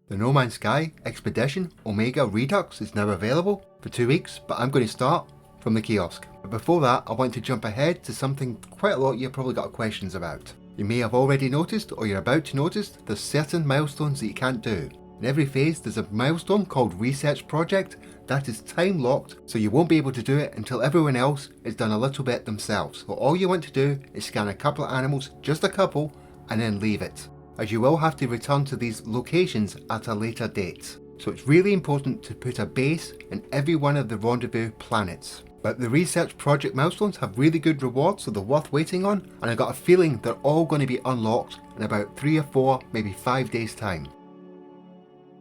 The No Man's Sky Expedition Omega Redux is now available for 2 weeks, but I'm going to start from the kiosk. But before that, I want to jump ahead to something quite a lot you've probably got questions about. You may have already noticed, or you're about to notice, there's certain milestones that you can't do. In every phase there's a milestone called Research Project that is time locked, so you won't be able to do it until everyone else has done a little bit themselves. So all you want to do is scan a couple of animals, just a couple, and then leave it, as you will have to return to these locations at a later date. So it's really important to put a base in every one of the rendezvous planets. But the research project milestones have really good rewards, so they're worth waiting on, and I got a feeling they're all going to be unlocked in about 3 or 4, maybe 5 days time.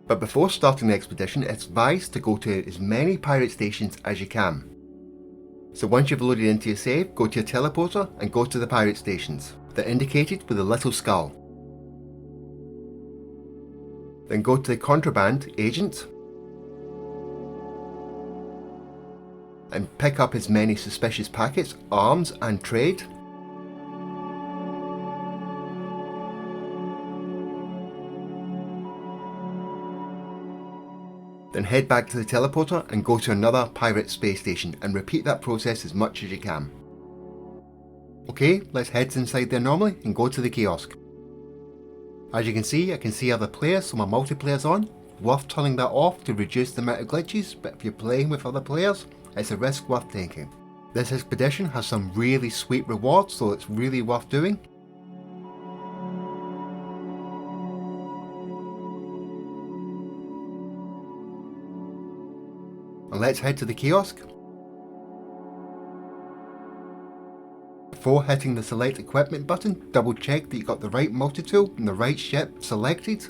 But before starting the expedition, it's advised to go to as many pirate stations as you can. So once you've loaded into your save, go to your teleporter and go to the pirate stations. They're indicated with a little skull. Then go to the contraband agent and pick up as many suspicious packets, arms and trade. Then head back to the teleporter and go to another pirate space station and repeat that process as much as you can. Okay, let's head inside there normally and go to the kiosk. As you can see, I can see other players, so my multiplayer's on. Worth turning that off to reduce the amount of glitches, but if you're playing with other players, it's a risk worth taking. This expedition has some really sweet rewards, so it's really worth doing. And let's head to the kiosk. Before hitting the select equipment button, double check that you got the right multi-tool and the right ship selected.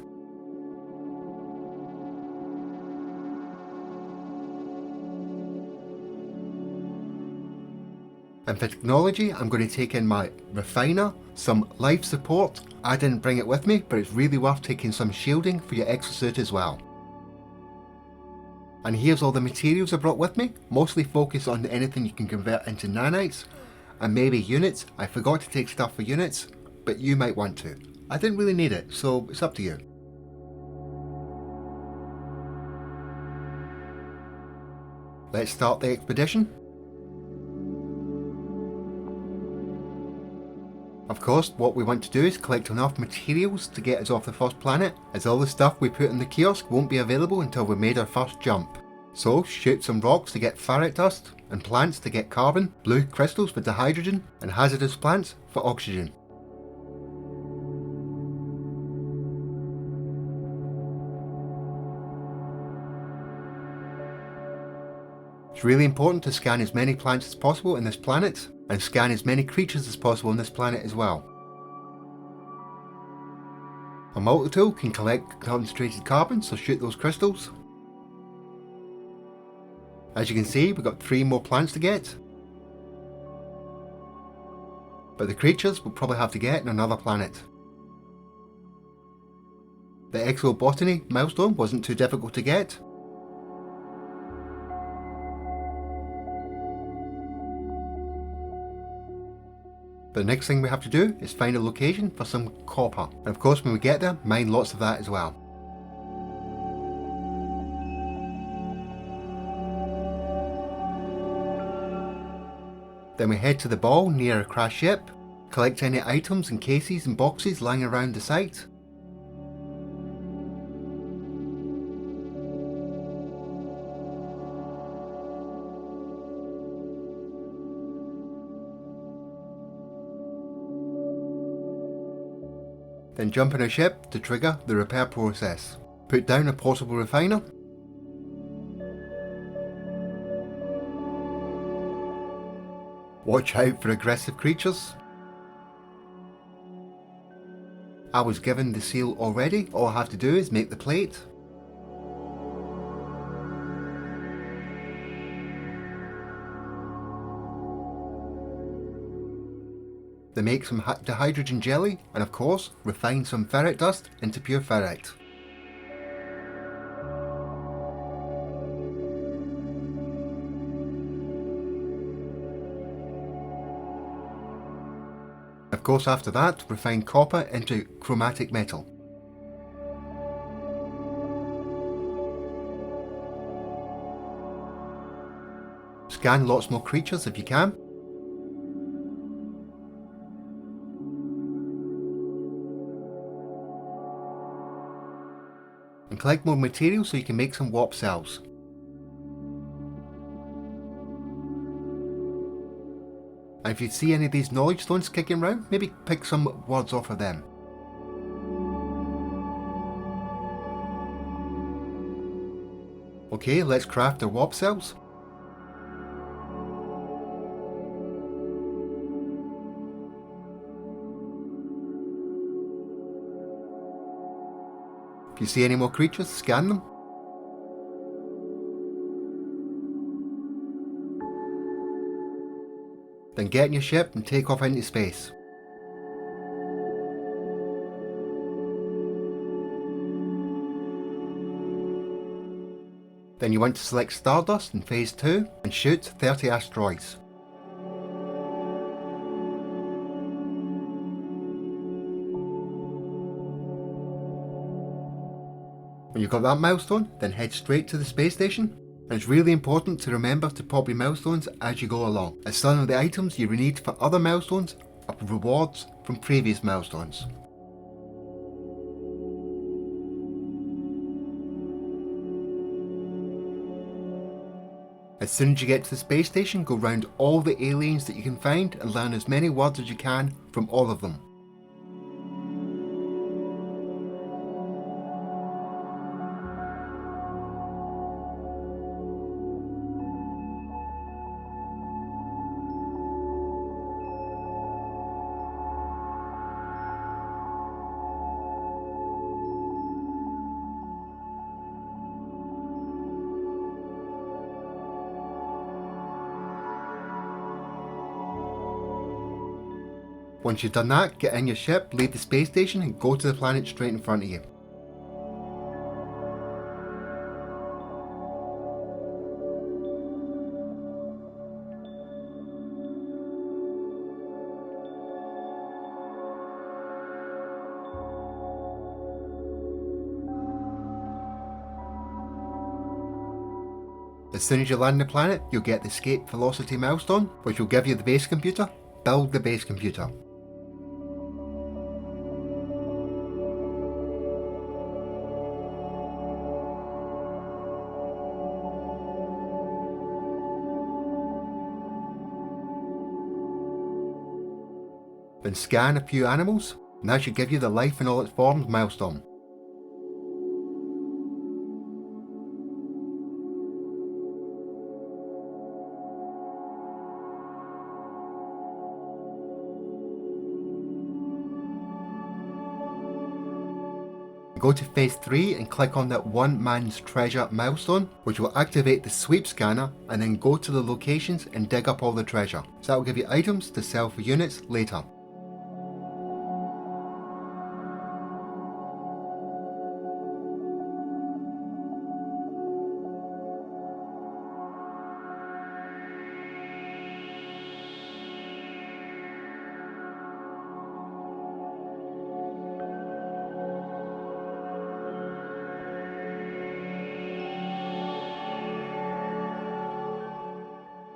And for technology, I'm going to take in my refiner, some life support. I didn't bring it with me, but it's really worth taking some shielding for your exosuit as well. And here's all the materials I brought with me, mostly focused on anything you can convert into nanites, and maybe units. I forgot to take stuff for units, but you might want to. I didn't really need it, so it's up to you. Let's start the expedition. Of course, what we want to do is collect enough materials to get us off the first planet, as all the stuff we put in the kiosk won't be available until we made our first jump. So shoot some rocks to get ferret dust, and plants to get carbon, blue crystals for dihydrogen, and hazardous plants for oxygen. It's really important to scan as many plants as possible in this planet, and scan as many creatures as possible on this planet as well. A multi-tool can collect concentrated carbon, so shoot those crystals. As you can see, we've got 3 more plants to get. But the creatures we'll probably have to get on another planet. The exobotany milestone wasn't too difficult to get. The next thing we have to do is find a location for some copper. And of course when we get there, mine lots of that as well. Then we head to the ball near a crashed ship, collect any items and cases and boxes lying around the site. Then jump in a ship to trigger the repair process. Put down a portable refiner. Watch out for aggressive creatures. I was given the seal already, all I have to do is make the plate. Then make some dihydrogen jelly, and of course, refine some ferret dust into pure ferrite. Of course, after that, refine copper into chromatic metal. Scan lots more creatures if you can. And collect more materials so you can make some warp cells. And if you see any of these knowledge stones kicking around, maybe pick some words off of them. Okay, let's craft our warp cells. If you see any more creatures, scan them. Then get in your ship and take off into space. Then you want to select Stardust in Phase 2 and shoot 30 asteroids. When you've got that milestone, then head straight to the space station. And it's really important to remember to pop your milestones as you go along, as some of the items you need for other milestones are rewards from previous milestones. As soon as you get to the space station, go round all the aliens that you can find and learn as many words as you can from all of them. Once you've done that, get in your ship, leave the space station and go to the planet straight in front of you. As soon as you land the planet, you'll get the escape velocity milestone, which will give you the base computer. Build the base computer. Then scan a few animals, and that should give you the life in all its forms milestone. Go to Phase 3 and click on that One Man's Treasure milestone, which will activate the sweep scanner, and then go to the locations and dig up all the treasure. So that will give you items to sell for units later.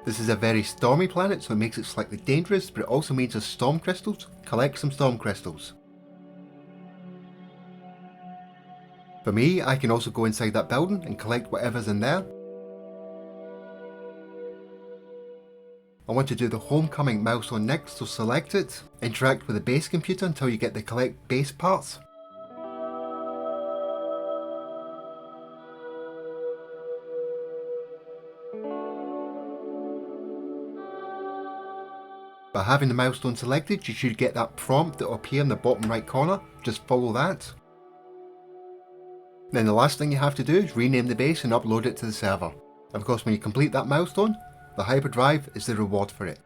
This is a very stormy planet, so it makes it slightly dangerous, but it also means there's storm crystals. Collect some storm crystals. For me, I can also go inside that building and collect whatever's in there. I want to do the homecoming milestone next, so select it. Interact with the base computer until you get the collect base parts. By having the milestone selected, you should get that prompt that will appear in the bottom right corner. Just follow that. Then the last thing you have to do is rename the base and upload it to the server. Of course, when you complete that milestone, the hyperdrive is the reward for it.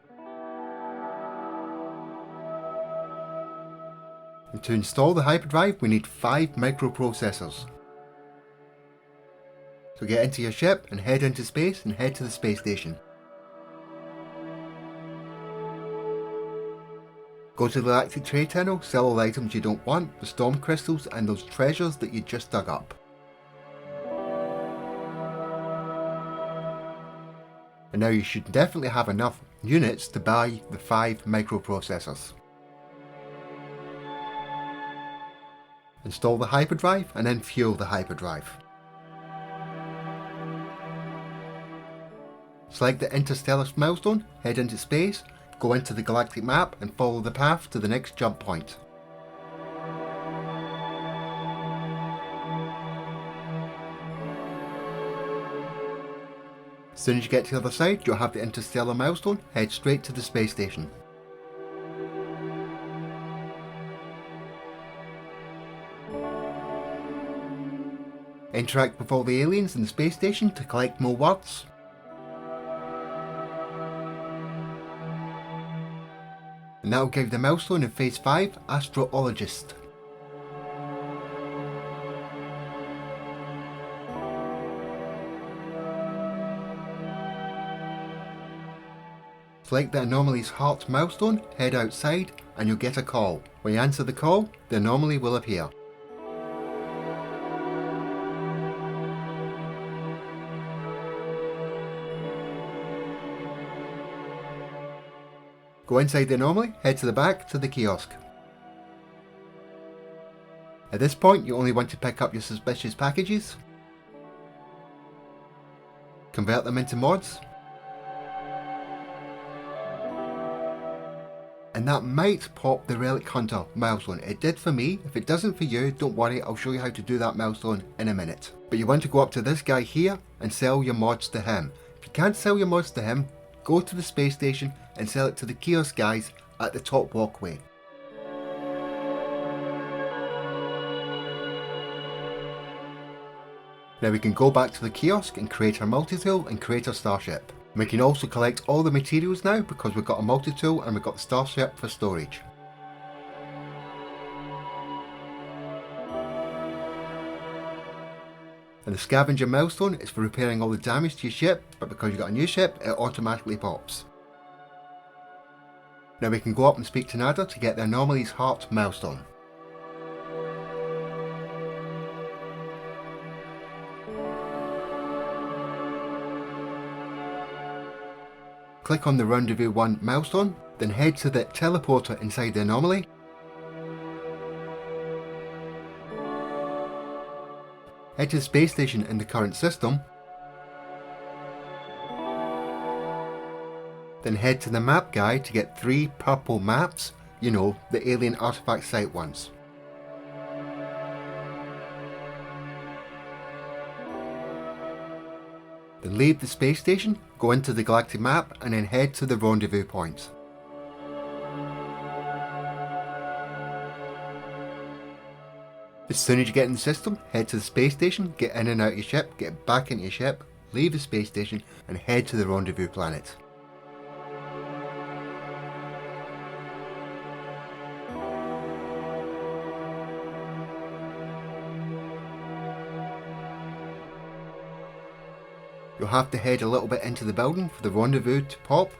And to install the hyperdrive, we need 5 microprocessors. So get into your ship and head into space and head to the space station. Go to the galactic trade terminal, sell all the items you don't want, the storm crystals and those treasures that you just dug up. and now you should definitely have enough units to buy the 5 microprocessors. Install the hyperdrive and then fuel the hyperdrive. Select the interstellar milestone, head into space, go into the galactic map and follow the path to the next jump point. As soon as you get to the other side, you'll have the interstellar milestone, head straight to the space station. Interact with all the aliens in the space station to collect more words. And that will give the milestone in Phase 5, Astrologist. Select the Anomaly's Heart milestone, head outside, and you'll get a call. When you answer the call, the anomaly will appear. Go inside the anomaly, head to the back to the kiosk. At this point, you only want to pick up your suspicious packages, convert them into mods, and that might pop the Relic Hunter milestone. It did for me. If it doesn't for you, don't worry, I'll show you how to do that milestone in a minute. But you want to go up to this guy here and sell your mods to him. If you can't sell your mods to him, go to the space station and sell it to the kiosk guys at the top walkway. Now we can go back to the kiosk and create our multi-tool and create our starship. We can also collect all the materials now because we've got a multi-tool and we've got the starship for storage. And the scavenger milestone is for repairing all the damage to your ship, but because you've got a new ship, it automatically pops. Now we can go up and speak to Nada to get the Anomaly's Heart milestone. Click on the Rendezvous 1 milestone, then head to the teleporter inside the anomaly. Head to the space station in the current system. Then head to the map guide to get 3 purple maps, you know, the alien artifact site ones. Then leave the space station, go into the galactic map and then head to the rendezvous point. As soon as you get in the system, head to the space station, get in and out of your ship, get back into your ship, leave the space station and head to the rendezvous planet. You'll have to head a little bit into the building for the rendezvous to pop.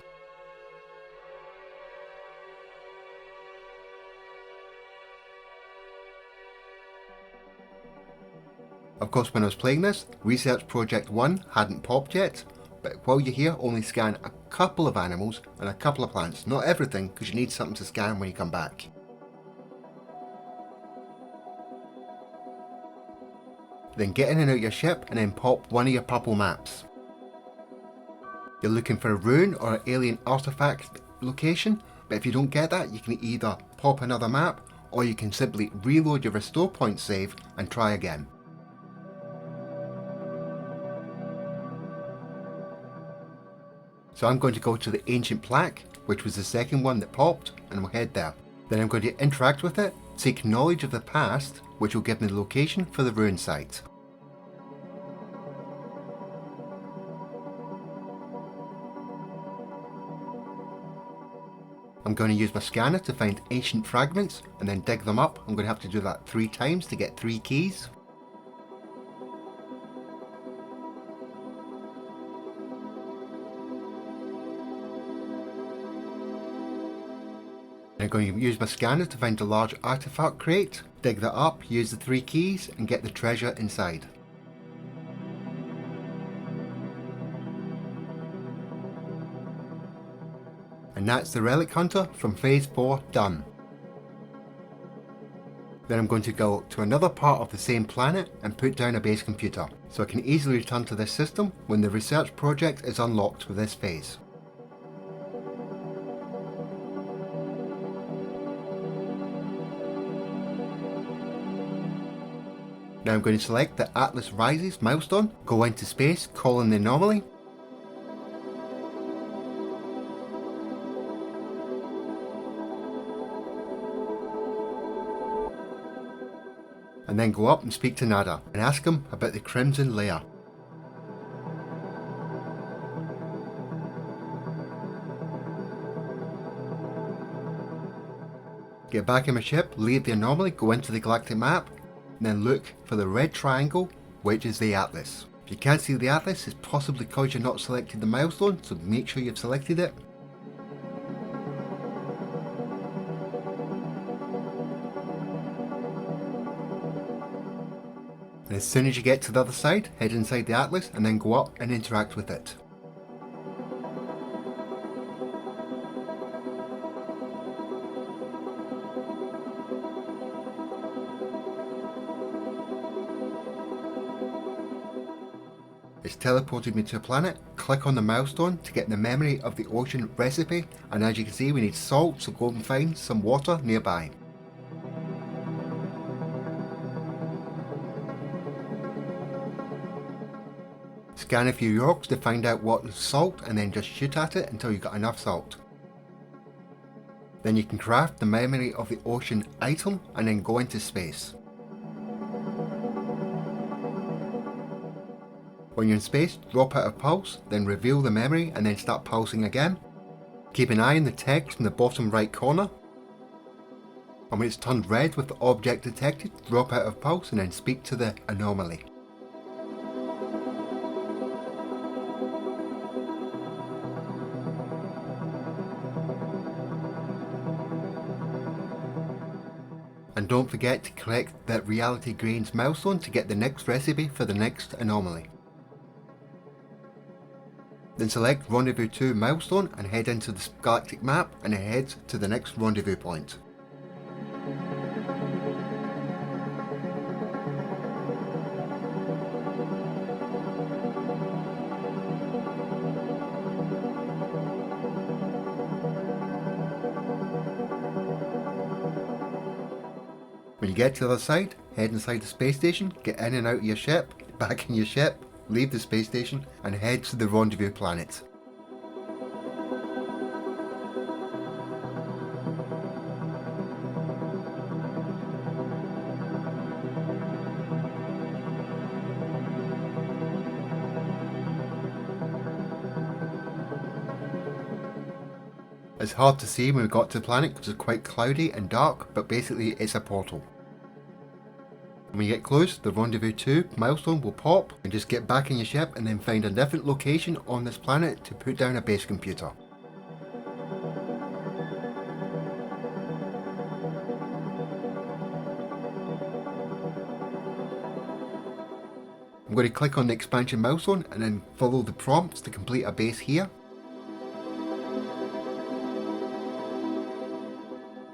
Of course, when I was playing this, Research Project 1 hadn't popped yet, but while you're here, only scan a couple of animals and a couple of plants, not everything, because you need something to scan when you come back. Then get in and out your ship and then pop one of your purple maps. You're looking for a rune or an alien artifact location, but if you don't get that, you can either pop another map or you can simply reload your restore point save and try again. So I'm going to go to the ancient plaque, which was the second one that popped, and we'll head there. Then I'm going to interact with it, seek knowledge of the past, which will give me the location for the rune site. I'm going to use my scanner to find ancient fragments and then dig them up. I'm going to have to do that 3 times to get 3 keys. I'm going to use my scanner to find a large artifact crate, dig that up, use the 3 keys and get the treasure inside. And that's the Relic Hunter from Phase 4 done. Then I'm going to go to another part of the same planet and put down a base computer, so I can easily return to this system when the research project is unlocked for this phase. Now I'm going to select the Atlas Rises milestone, go into space, call in the anomaly, and then go up and speak to Nada and ask him about the Crimson Layer. Get back in my ship, leave the anomaly, go into the galactic map, and then look for the red triangle, which is the Atlas. If you can't see the Atlas, it's possibly because you're not selected the milestone, so make sure you've selected it. And as soon as you get to the other side, head inside the Atlas and then go up and interact with it. It's teleported me to a planet. Click on the milestone to get the memory of the ocean recipe, and as you can see we need salt, so go and find some water nearby. Scan a few rocks to find out what is salt and then just shoot at it until you've got enough salt. Then you can craft the memory of the ocean item and then go into space. When you're in space, drop out of pulse, then reveal the memory and then start pulsing again. Keep an eye on the text in the bottom right corner. And when it's turned red with the object detected, drop out of pulse and then speak to the anomaly. And don't forget to collect that Reality Grains milestone to get the next recipe for the next anomaly. Then select Rendezvous 2 milestone and head into the galactic map and head to the next rendezvous point. When you get to the other side, head inside the space station, get in and out of your ship, get back in your ship, leave the space station and head to the rendezvous planet. It's hard to see when we got to the planet because it's quite cloudy and dark, but basically it's a portal. When you get close, the Rendezvous 2 milestone will pop, and just get back in your ship and then find a different location on this planet to put down a base computer. I'm going to click on the expansion milestone and then follow the prompts to complete a base here.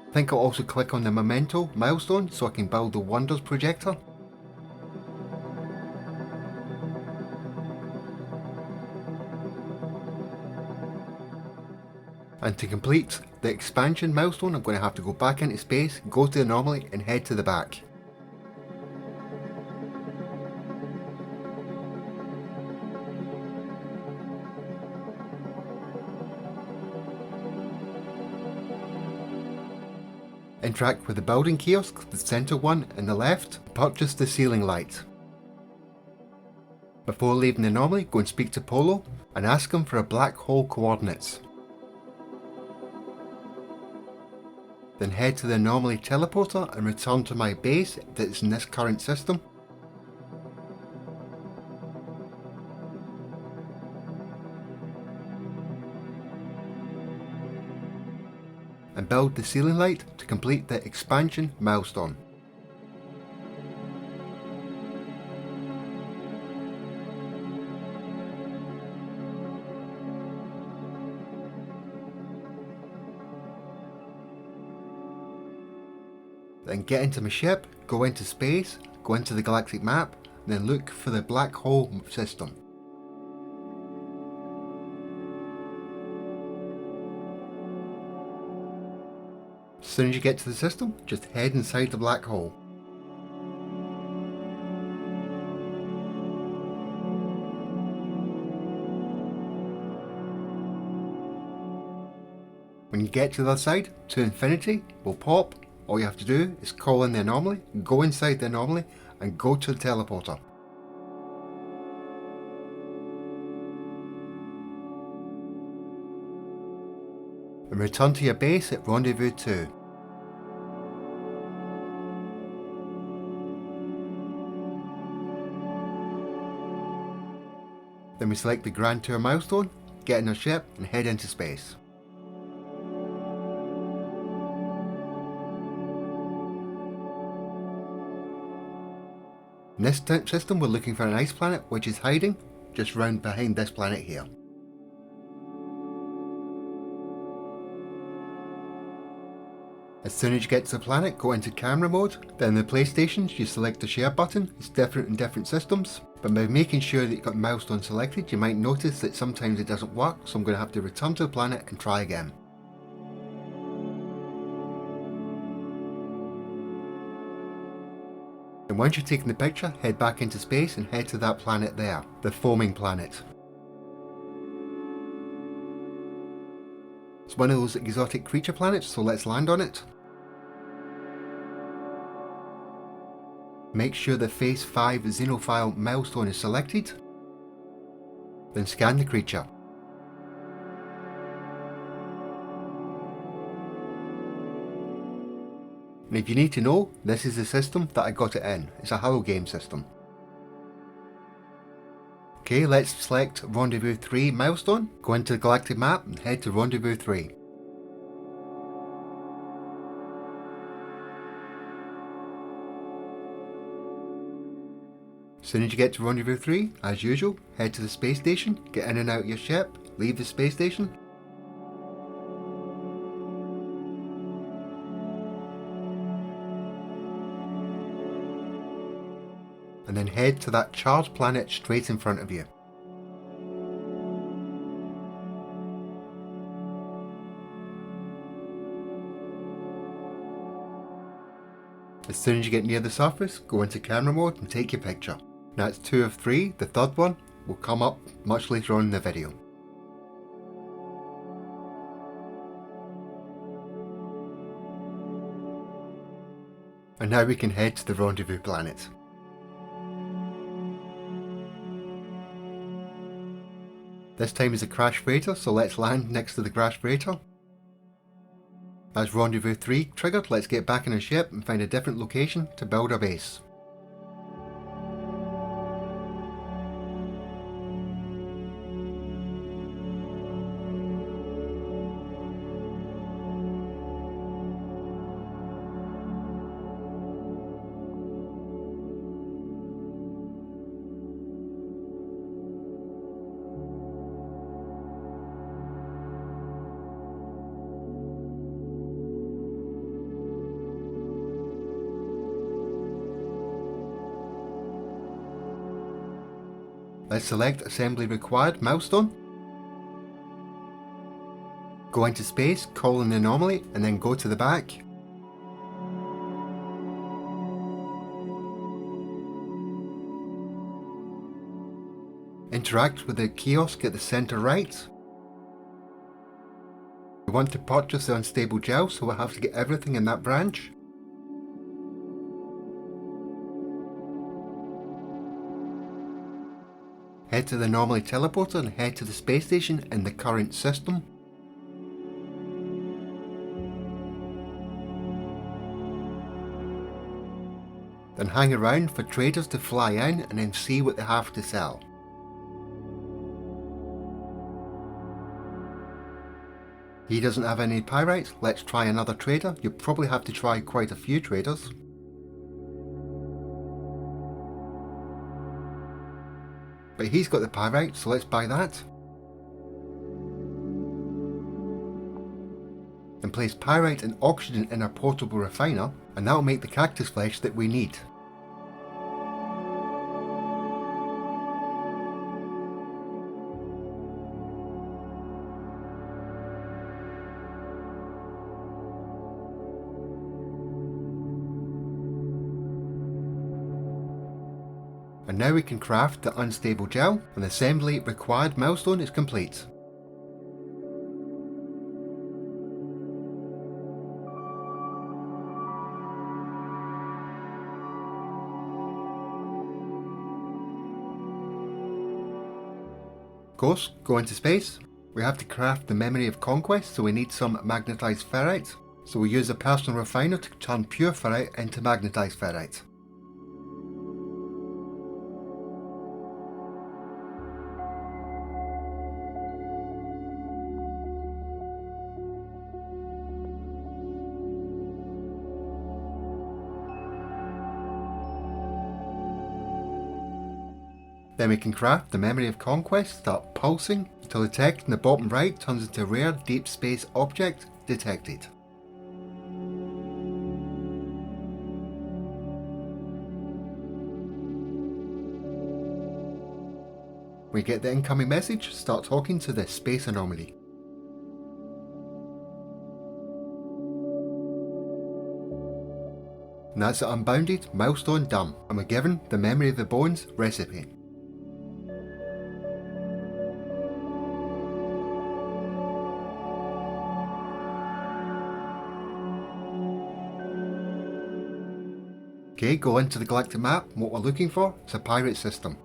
I think I'll also click on the Memento milestone so I can build the Wonders projector. And to complete the expansion milestone, I'm going to have to go back into space, go to the anomaly and head to the back. Interact with the building kiosk, the centre one in the left, purchase the ceiling light. Before leaving the anomaly, go and speak to Polo and ask him for a black hole coordinates. Then head to the anomaly teleporter and return to my base that's in this current system. And build the ceiling light to complete the expansion milestone. Then get into my ship, go into space, go into the galactic map, and then look for the black hole system. As soon as you get to the system, just head inside the black hole. When you get to the other side, to infinity will pop. All you have to do is call in the anomaly, go inside the anomaly, and go to the teleporter. And return to your base at Rendezvous 2. Then we select the Grand Tour milestone, get in our ship, and head into space. In this system we're looking for an ice planet which is hiding just round behind this planet here. As soon as you get to the planet, go into camera mode, then in the PlayStations you select the share button. It's different in different systems, but by making sure that you've got milestone selected you might notice that sometimes it doesn't work, so I'm going to have to return to the planet and try again. And once you've taken the picture, head back into space and head to that planet there, the foaming planet. It's one of those exotic creature planets, so let's land on it. Make sure the Phase 5 Xenophile milestone is selected. Then scan the creature. And if you need to know, this is the system that I got it in. It's a Hello Game system. Okay, let's select Rendezvous 3 milestone, go into the galactic map and head to Rendezvous 3. As soon as you get to Rendezvous 3, as usual, head to the space station, get in and out of your ship, leave the space station. And then head to that charged planet straight in front of you. As soon as you get near the surface, go into camera mode and take your picture. Now it's 2 of 3, the third one will come up much later on in the video. And now we can head to the Rendezvous planet. This time is a crash freighter, so let's land next to the crash freighter. As Rendezvous 3 triggered, let's get back in our ship and find a different location to build our base. Let's select Assembly Required milestone. Go into space, call in the anomaly, and then go to the back. Interact with the kiosk at the center right. We want to purchase the unstable gel, so we'll have to get everything in that branch. Head to the anomaly teleporter and head to the space station in the current system. Then hang around for traders to fly in and then see what they have to sell. He doesn't have any pyrites, let's try another trader. You'll probably have to try quite a few traders. But he's got the pyrite, so let's buy that. And place pyrite and oxygen in our portable refiner. and that will make the cactus flesh that we need. And now we can craft the unstable gel, and the assembly required milestone is complete. Of course, go into space. We have to craft the memory of conquest, so we need some magnetized ferrite. So we use a personal refiner to turn pure ferrite into magnetized ferrite. Then we can craft the memory of conquest, start pulsing until the text in the bottom right turns into a rare deep space object detected. We get the incoming message, start talking to the space anomaly. And that's the unbounded milestone done, and we're given the memory of the bones recipe. Okay, go into the galactic map, and what we're looking for is a pirate system.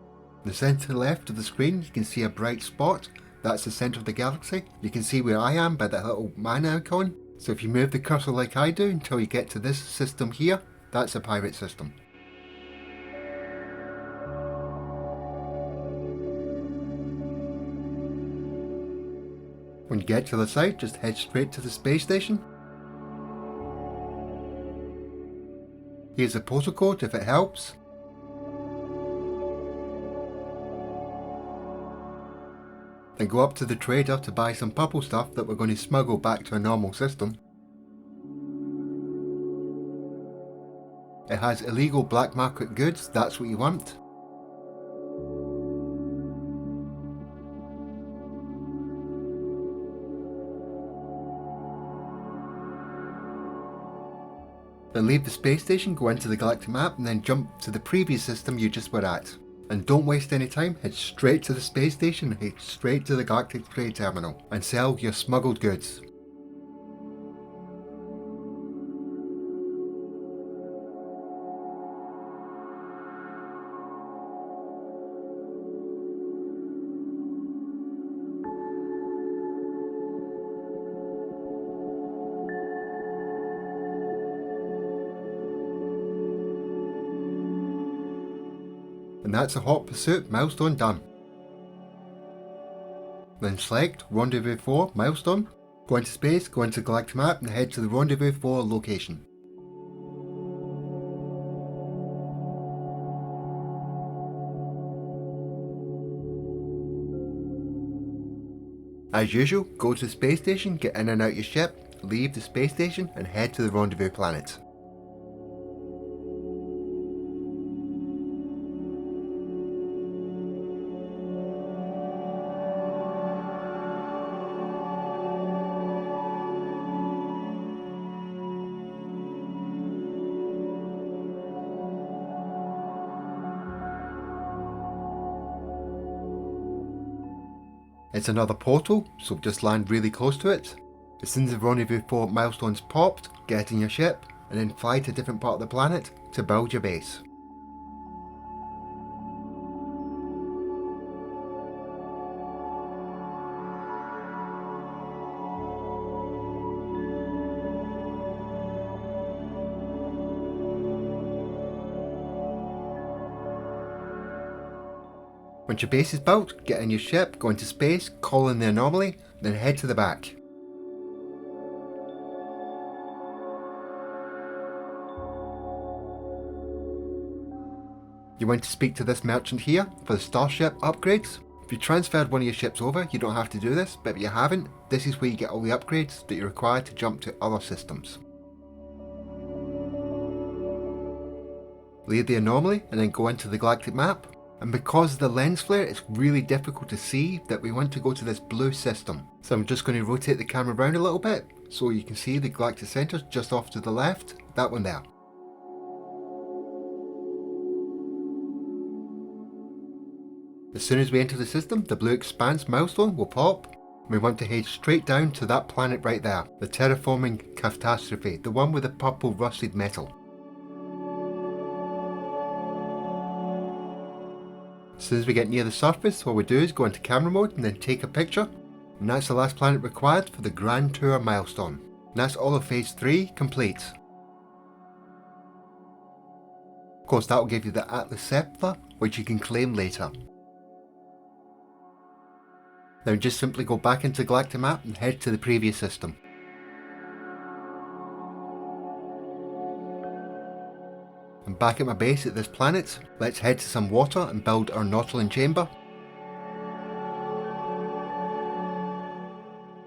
In the centre left of the screen you can see a bright spot, that's the centre of the galaxy. You can see where I am by that little man icon. So if you move the cursor like I do until you get to this system here, that's a pirate system. When you get to the site, just head straight to the space station. Here's the postal code if it helps. Then go up to the trader to buy some purple stuff that we're going to smuggle back to a normal system. It has illegal black market goods, that's what you want. Then leave the space station, go into the galactic map and then jump to the previous system you just were at. And don't waste any time, head straight to the space station, head straight to the galactic trade terminal and sell your smuggled goods. And that's a hot pursuit milestone done. Then select Rendezvous 4 milestone, go into space, go into galactic map and head to the Rendezvous 4 location. As usual, go to the space station, get in and out your ship, leave the space station and head to the rendezvous planet. It's another portal, so just land really close to it. As soon as the Rendezvous 4 milestone's popped, get in your ship, and then fly to a different part of the planet to build your base. Once your base is built, get in your ship, go into space, call in the anomaly, then head to the back. You want to speak to this merchant here for the starship upgrades. If you transferred one of your ships over, you don't have to do this, but if you haven't, this is where you get all the upgrades that you require to jump to other systems. Leave the anomaly and then go into the galactic map. And because of the lens flare, it's really difficult to see that we want to go to this blue system. So I'm just going to rotate the camera around a little bit so you can see the galactic center just off to the left, that one there. As soon as we enter the system, the blue expanse milestone will pop. We want to head straight down to that planet right there, the terraforming catastrophe, the one with the purple rusted metal. As soon as we get near the surface, what we do is go into camera mode and then take a picture. And that's the last planet required for the Grand Tour milestone. And that's all of phase 3 complete. Of course, that will give you the Atlas Scepter, which you can claim later. Now just simply go back into Galactic Map and head to the previous system. I'm back at my base at this planet. Let's head to some water and build our Nautilin chamber.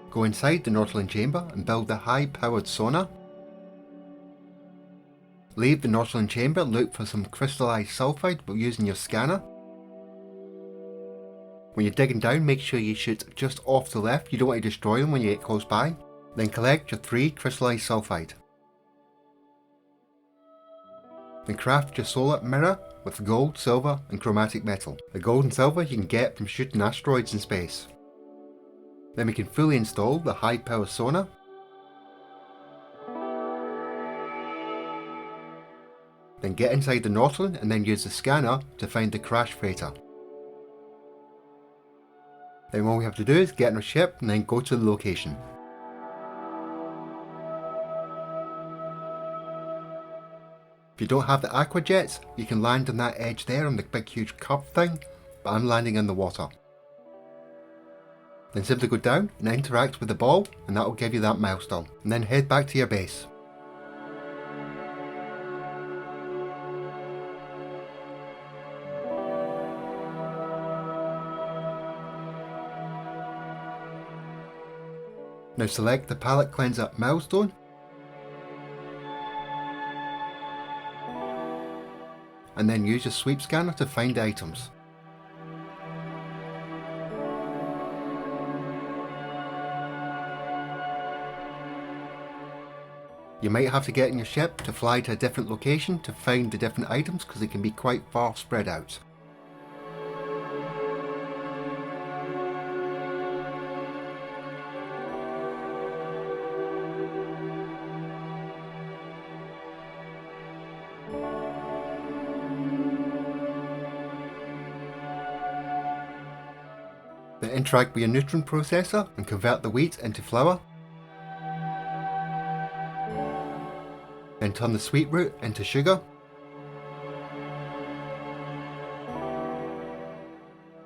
Go inside the Nautilin chamber and build the high-powered sonar. Leave the Nautilin chamber, look for some crystallized sulfide by using your scanner. When you're digging down, make sure you shoot just off to the left, you don't want to destroy them when you get close by. Then collect your 3 crystallized sulfide. Then craft your solar mirror with gold, silver and chromatic metal. The gold and silver you can get from shooting asteroids in space. Then we can fully install the high power sonar. Then get inside the Nautilin and then use the scanner to find the crash freighter. Then all we have to do is get on our ship and then go to the location. If you don't have the aquajets, you can land on that edge there on the big huge curved thing, but I'm landing in the water. Then simply go down and interact with the ball and that will give you that milestone. And then head back to your base. Now select the palette cleanser milestone. And then use your sweep scanner to find items. You might have to get in your ship to fly to a different location to find the different items because they can be quite far spread out. Then interact with your neutron processor and convert the wheat into flour. Then turn the sweet root into sugar.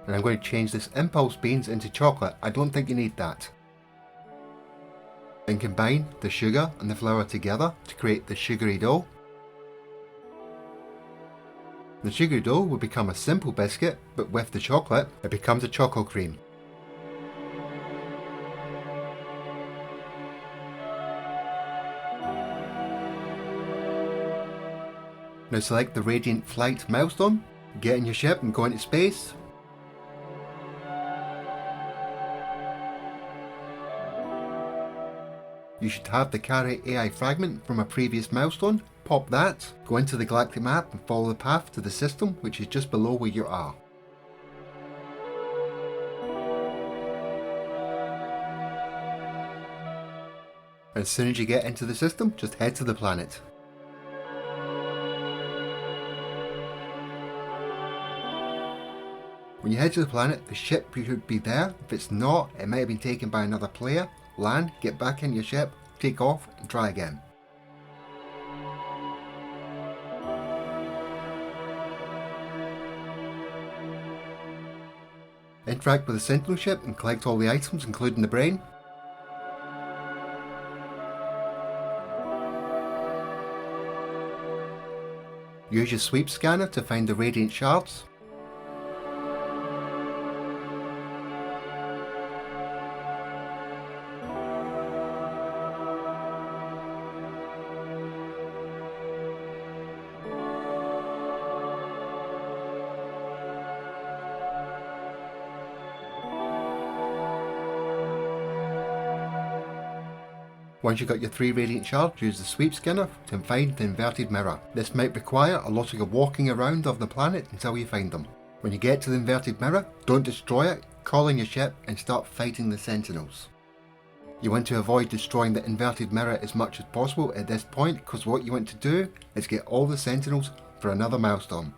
And I'm going to change this impulse beans into chocolate. I don't think you need that. Then combine the sugar and the flour together to create the sugary dough. The sugary dough will become a simple biscuit, but with the chocolate, it becomes a choco cream. Now select the Radiant Flight milestone, get in your ship and go into space. You should have the carry AI fragment from a previous milestone, pop that, go into the galactic map and follow the path to the system which is just below where you are. As soon as you get into the system, just head to the planet. When you head to the planet, the ship should be there. If it's not, it might have been taken by another player. Land, get back in your ship, take off and try again. Interact with the Sentinel ship and collect all the items including the brain. Use your sweep scanner to find the radiant shards. Once you've got your 3 radiant shards, use the sweep scanner to find the inverted mirror. This might require a lot of walking around of the planet until you find them. When you get to the inverted mirror, don't destroy it, call in your ship and start fighting the sentinels. You want to avoid destroying the inverted mirror as much as possible at this point, because what you want to do is get all the sentinels for another milestone.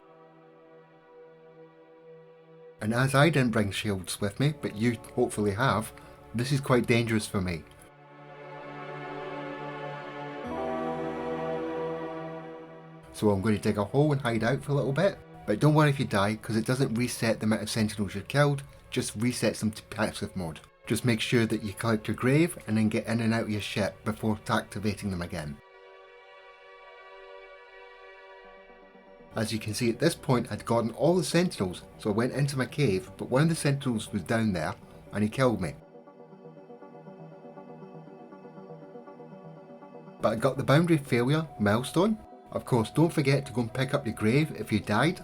And as I didn't bring shields with me, but you hopefully have, this is quite dangerous for me. So I'm going to dig a hole and hide out for a little bit, but don't worry if you die, because it doesn't reset the amount of sentinels you've killed, just resets them to passive mode. Just make sure that you collect your grave and then get in and out of your ship before activating them again. As you can see at this point I'd gotten all the sentinels, so I went into my cave, but one of the sentinels was down there and he killed me. But I got the boundary failure milestone. Of course, don't forget to go and pick up your grave if you died.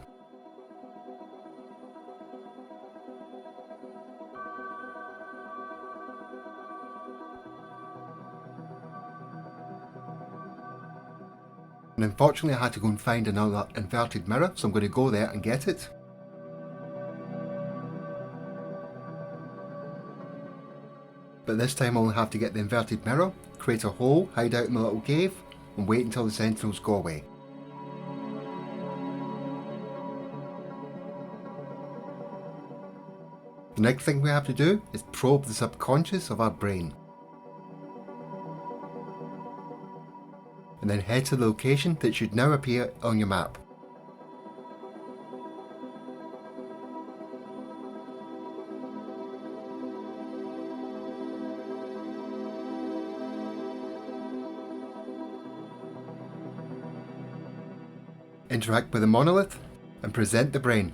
And unfortunately I had to go and find another inverted mirror, so I'm going to go there and get it. But this time I'll only have to get the inverted mirror, create a hole, hide out in my little cave, and wait until the sentinels go away. The next thing we have to do is probe the subconscious of our brain. And then head to the location that should now appear on your map. Interact with the monolith and present the brain.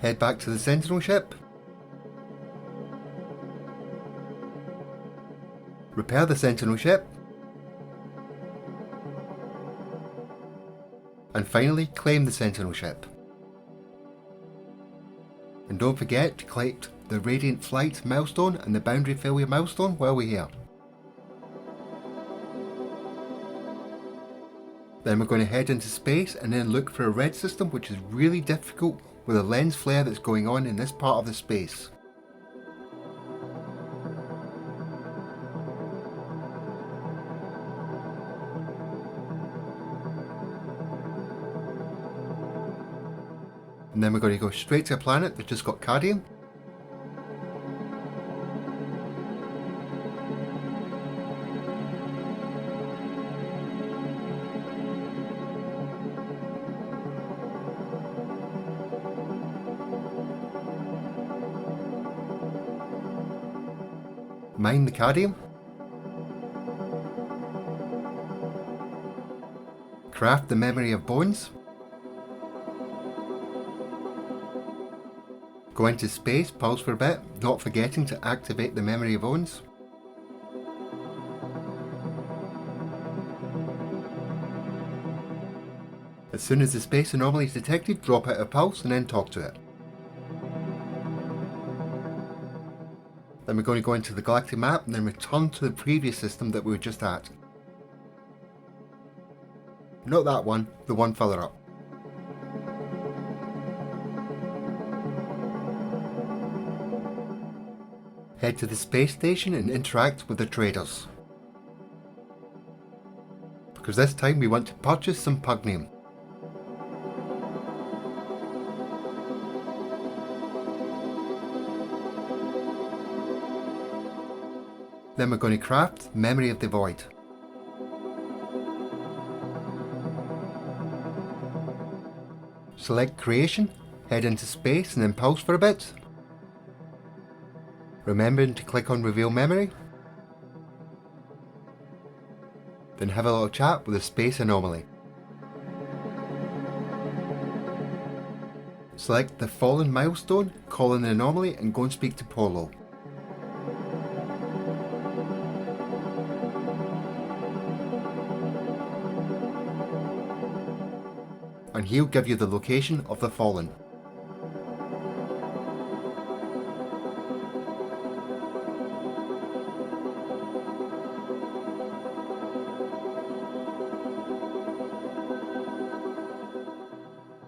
Head back to the sentinel ship. Repair the sentinel ship. And finally claim the sentinel ship. And don't forget to collect the Radiant Flight milestone and the Boundary Failure milestone while we're here. Then we're going to head into space and then look for a red system, which is really difficult with a lens flare that's going on in this part of the space. And then we're going to go straight to a planet that just got cadmium. Mine the cadmium. Craft the memory of bones. Go into space, pause for a bit, not forgetting to activate the memory of bones. As soon as the space anomaly is detected, drop out a pulse and then talk to it. Then we're going to go into the galactic map and then return to the previous system that we were just at. Not that one, the one further up. Head to the space station and interact with the traders. Because this time we want to purchase some pugnium. Then we're going to craft Memory of the Void. Select Creation, head into space and then pulse for a bit. Remembering to click on Reveal Memory. Then have a little chat with the Space Anomaly. Select the Fallen milestone, call in the anomaly and go and speak to Polo. and he'll give you the location of the fallen.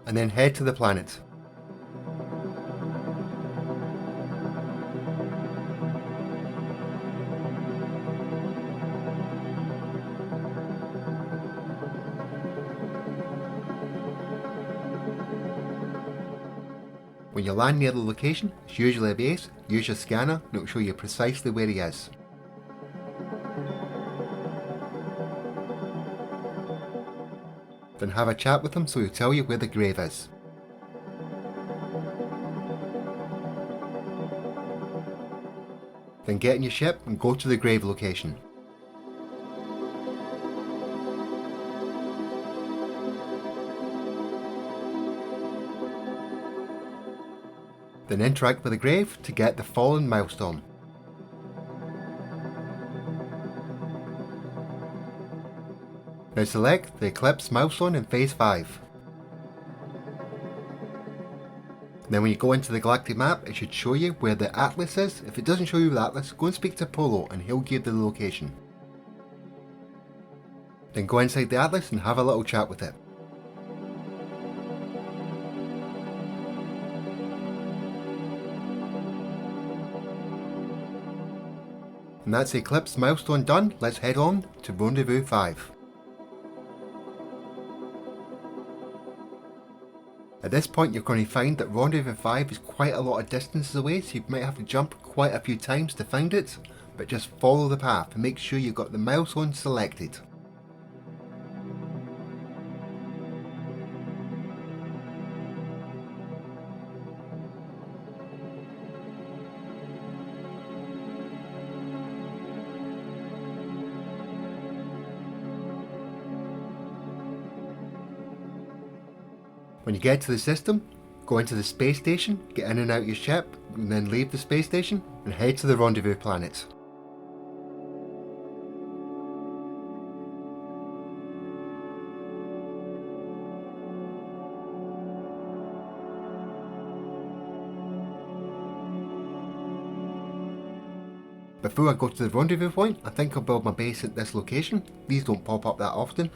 And then head to the planet. When you land near the location, it's usually a base, use your scanner and it will show you precisely where he is. Then have a chat with him so he'll tell you where the grave is. Then get in your ship and go to the grave location. Then interact with the grave to get the fallen milestone. Now select the Eclipse milestone in Phase 5. Then when you go into the galactic map, it should show you where the atlas is. If it doesn't show you the atlas, go and speak to Polo and he'll give the location. Then go inside the atlas and have a little chat with it. And that's the Eclipse milestone done. Let's head on to Rendezvous 5. At this point you're going to find that Rendezvous 5 is quite a lot of distances away, so you might have to jump quite a few times to find it, but just follow the path and make sure you've got the milestone selected. When you get to the system, go into the space station, get in and out your ship, and then leave the space station and head to the rendezvous planet. Before I go to the rendezvous point, I think I'll build my base at this location. These don't pop up that often.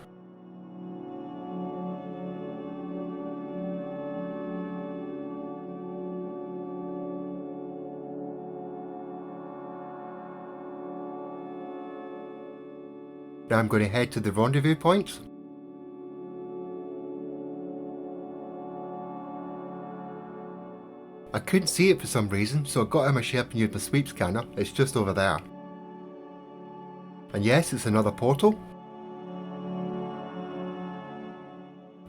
Now I'm going to head to the rendezvous points. I couldn't see it for some reason, so I got out my ship and used my sweep scanner. It's just over there. And yes, it's another portal.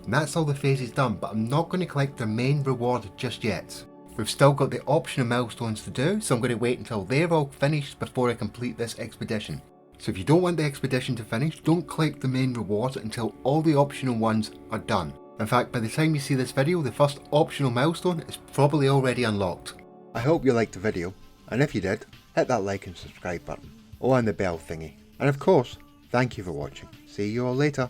And that's all the phases done, but I'm not going to collect the main reward just yet. We've still got the optional milestones to do, so I'm going to wait until they're all finished before I complete this expedition. So if you don't want the expedition to finish, don't collect the main rewards until all the optional ones are done. In fact, by the time you see this video, the first optional milestone is probably already unlocked. I hope you liked the video, and if you did, hit that like and subscribe button, or on the bell thingy. And of course, thank you for watching. See you all later.